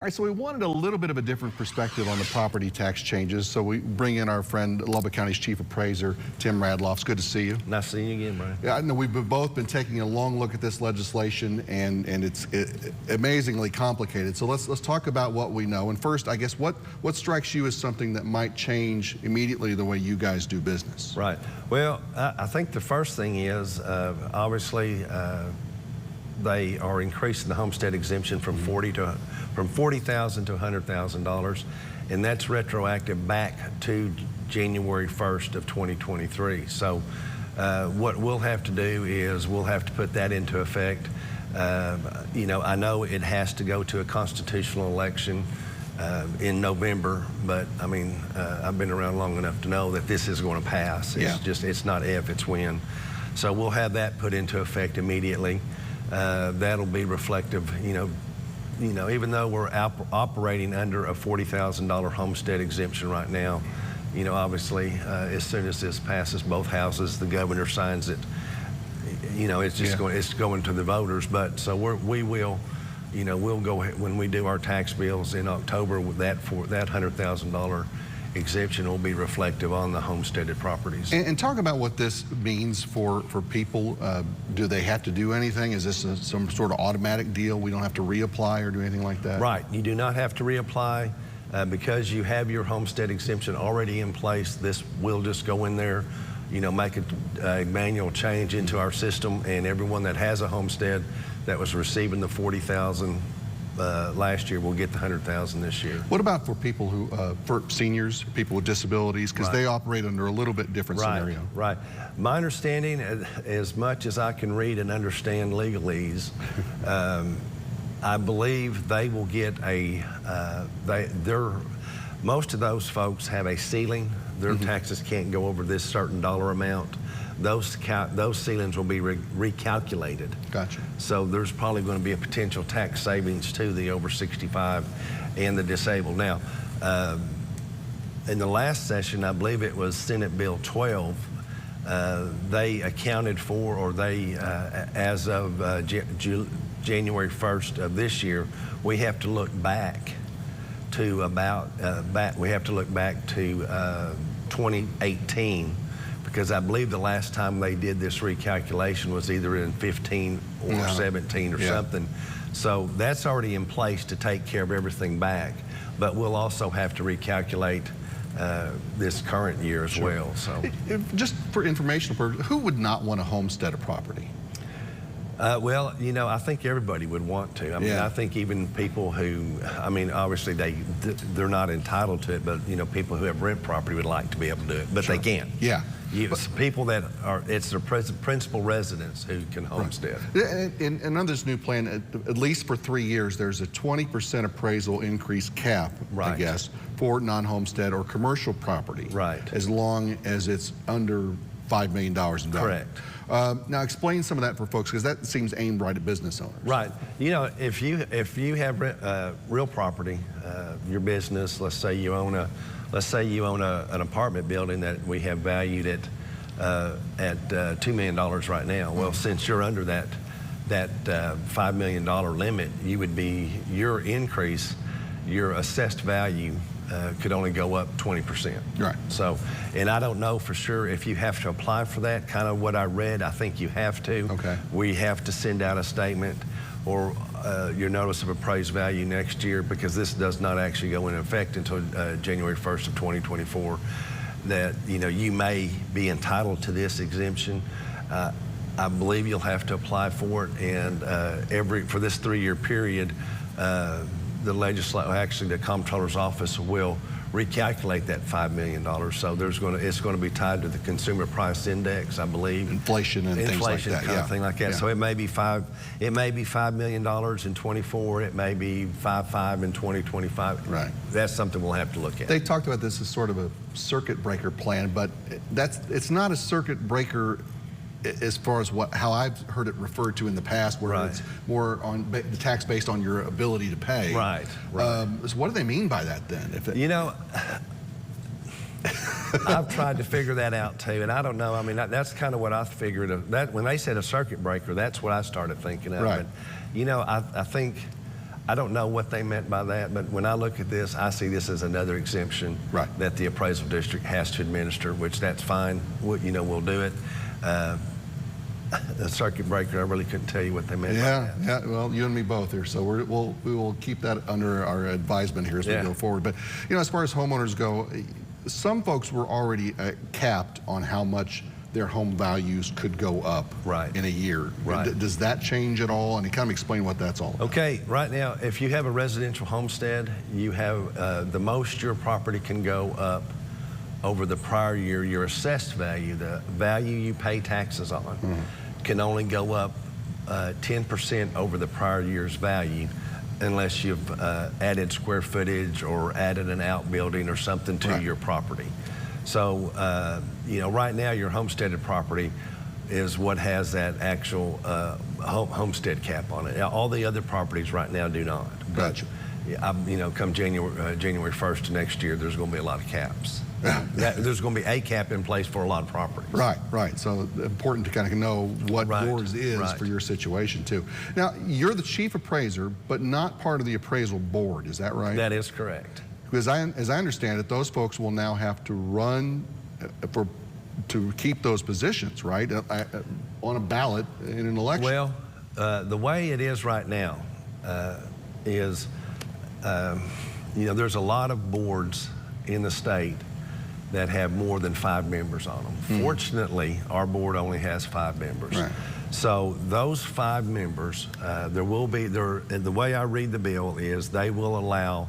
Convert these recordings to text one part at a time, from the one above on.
All right, so we wanted a little bit of a different perspective on the property tax changes, so we bring in our friend, Lubbock County's Chief Appraiser, Tim Radloff. It's good to see you. Nice seeing you again, Brian. Yeah, I know we've both been taking a long look at this legislation, and it's amazingly complicated. So let's talk about what we know. And first, I guess, what strikes you as something that might change immediately the way you guys do business? Right. Well, I think the first thing is, obviously, they are increasing the homestead exemption from $40,000 to $100,000, and that's retroactive back to January 1st of 2023. So what we'll have to do is we'll have to put that into effect. You know, I know it has to go to a constitutional election in November, but I mean, I've been around long enough to know that this is going to pass. It's not if, it's when. So we'll have that put into effect immediately. That'll be reflective, you know, even though we're operating under a $40,000 homestead exemption right now, you know, obviously, as soon as this passes both houses, the governor signs it, you know, it's just going to the voters. But so we will, you know, we'll go ahead, when we do our tax bills in October, with that $100,000 exemption will be reflective on the homesteaded properties. And talk about what this means for people. Do they have to do anything? Is this some sort of automatic deal? We don't have to reapply or do anything like that? Right. You do not have to reapply. Because you have your homestead exemption already in place, this will just go in there, you know, make a manual change into our system, and everyone that has a homestead that was receiving the $40,000 last year will get the $100,000 this year. What about for people who, for seniors, people with disabilities, because they operate under a little bit different scenario? Right. My understanding, as much as I can read and understand legalese, I believe they will get most of those folks have a ceiling. Their taxes can't go over this certain dollar amount. Those ceilings will be recalculated. Gotcha. So there's probably going to be a potential tax savings to the over 65 and the disabled. Now, in the last session, I believe it was Senate Bill 12, they accounted for, or they, as of January 1st of this year, we have to look back to about, we have to look back to 2018, because I believe the last time they did this recalculation was either in 15 or 17 or something. So that's already in place to take care of everything back, but we'll also have to recalculate this current year as well. So, just for informational purposes, who would not want to homestead a property? Well, you know, I think everybody would want to. I mean, I think even people who, I mean, obviously they're not entitled to it, but, you know, people who have rent property would like to be able to do it, but they can't. People that are, it's their principal residents who can homestead. And under this new plan, at least for 3 years, there's a 20% appraisal increase cap, I guess, for non-homestead or commercial property. As long as it's under $5 million in value. Correct. Now explain some of that for folks, because that seems aimed right at business owners. Right. You know, if you have real property, your business, let's say you own an apartment building that we have valued at $2 million right now. Well, since you're under that $5 million limit, you would be, your increase, your assessed value could only go up 20%. Right. So, and I don't know for sure if you have to apply for that. Kind of what I read, I think you have to. Okay. We have to send out a statement or your notice of appraised value next year, because this does not actually go into effect until January 1st of 2024. That, you know, you may be entitled to this exemption. I believe you'll have to apply for it, and for this 3-year period, the comptroller's office will recalculate that $5 million. So it's going to be tied to the consumer price index, I believe. Inflation and things like that. Kind of thing like that. So it may be $5 million in 24. It may be 5.5 in 2025. Right. That's something we'll have to look at. They talked about this as sort of a circuit breaker plan, but it's not a circuit breaker as far as how I've heard it referred to in the past, where it's more on the tax based on your ability to pay. So what do they mean by that then? You know, I've tried to figure that out too, and I don't know. I mean, that's kind of what I figured. That when they said a circuit breaker, that's what I started thinking of. But, you know, I think I don't know what they meant by that, but when I look at this, I see this as another exemption that the appraisal district has to administer, which that's fine. We'll do it. A circuit breaker, I really couldn't tell you what they meant by that. Yeah, well, you and me both here, so we will keep that under our advisement here as we go forward. But, as far as homeowners go, some folks were already capped on how much their home values could go up in a year. Does that change at all? And kind of explain what that's all about. Okay, right now, if you have a residential homestead, you have the most your property can go up over the prior year, your assessed value, the value you pay taxes on, can only go up 10% over the prior year's value unless you've added square footage or added an outbuilding or something to your property. So, right now your homesteaded property is what has that actual homestead cap on it. All the other properties right now do not. Gotcha. But, come January 1st of next year, there's going to be a lot of caps. There's going to be a cap in place for a lot of properties. Right. So important to kind of know what yours is for your situation too. Now, you're the chief appraiser, but not part of the appraisal board. Is that right? That is correct. Because as I understand it, those folks will now have to run to keep those positions, right, on a ballot in an election. Well, the way it is right now is, there's a lot of boards in the state that have more than 5 members on them. Fortunately, our board only has 5 members. So those 5 members, the way I read the bill is they will allow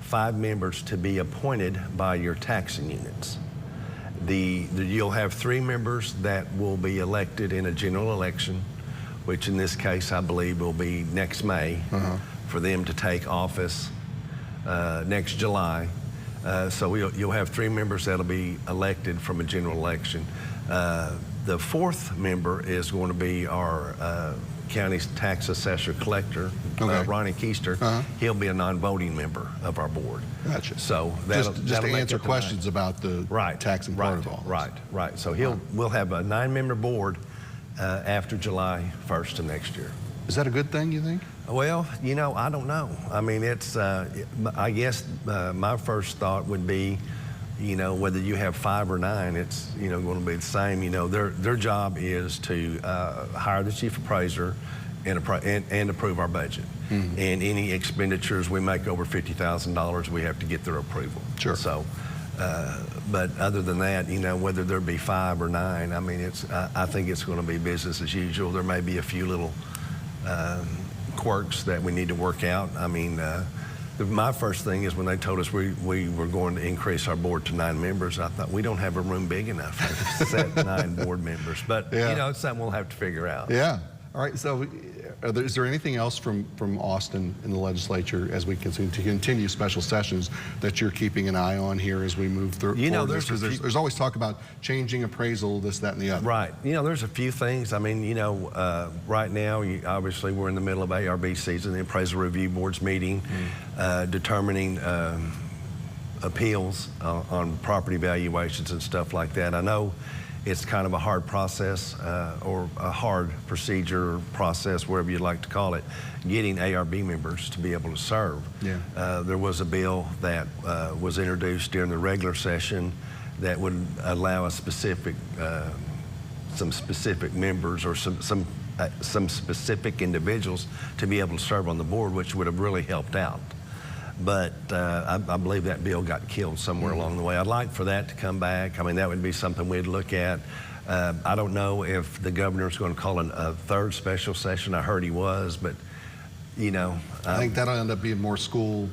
5 members to be appointed by your taxing units. You'll have 3 members that will be elected in a general election, which in this case I believe will be next May, for them to take office next July. So you'll have 3 members that'll be elected from a general election. The 4th member is going to be our county's tax assessor collector, Ronnie Keister. He'll be a non-voting member of our board. Gotcha. So just to answer questions about the taxing part of all this. Right. So we'll have a 9-member board after July 1st of next year. Is that a good thing, you think? Well, I don't know. I mean, it's, I guess my first thought would be, whether you have 5 or 9, it's, going to be the same. Their job is to hire the chief appraiser and approve our budget. And any expenditures we make over $50,000, we have to get their approval. Sure. So, but other than that, whether there be 5 or 9, I mean, I think it's going to be business as usual. There may be a few little quirks that we need to work out. I mean, my first thing is when they told us we were going to increase our board to 9 members, I thought we don't have a room big enough to set 9 board members. But, it's something we'll have to figure out. Yeah. All right. So is there anything else from Austin in the legislature as we continue special sessions that you're keeping an eye on here as we move through? There's always talk about changing appraisal, this, that, and the other. Right. There's a few things. I mean, right now, obviously, we're in the middle of ARB season, the Appraisal Review Board's meeting, determining appeals on property valuations and stuff like that. I know it's kind of a hard process or a hard procedure process, whatever you'd like to call it, getting ARB members to be able to serve. There was a bill that was introduced during the regular session that would allow a specific, some specific members or some specific individuals to be able to serve on the board, which would have really helped out. But I believe that bill got killed somewhere along the way. I'd like for that to come back. I mean, that would be something we'd look at. I don't know if the governor's going to call a 3rd special session. I heard he was, but, I think that'll end up being more school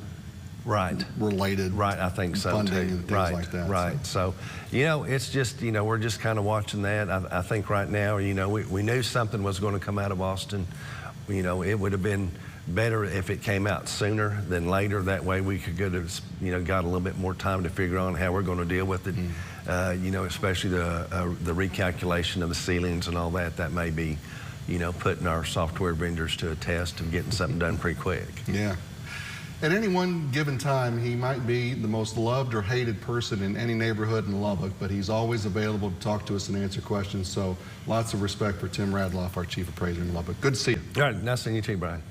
related. Right, I think so funding too. And things like that. Right. So, it's just, we're just kind of watching that. I think right now, we knew something was going to come out of Austin. It would have been better if it came out sooner than later. That way we could got a little bit more time to figure out how we're going to deal with it. Especially the recalculation of the ceilings and all that. That may be, putting our software vendors to a test of getting something done pretty quick. Yeah. At any one given time, he might be the most loved or hated person in any neighborhood in Lubbock, but he's always available to talk to us and answer questions. So lots of respect for Tim Radloff, our chief appraiser in Lubbock. Good to see you. All right, nice seeing you too, Brian.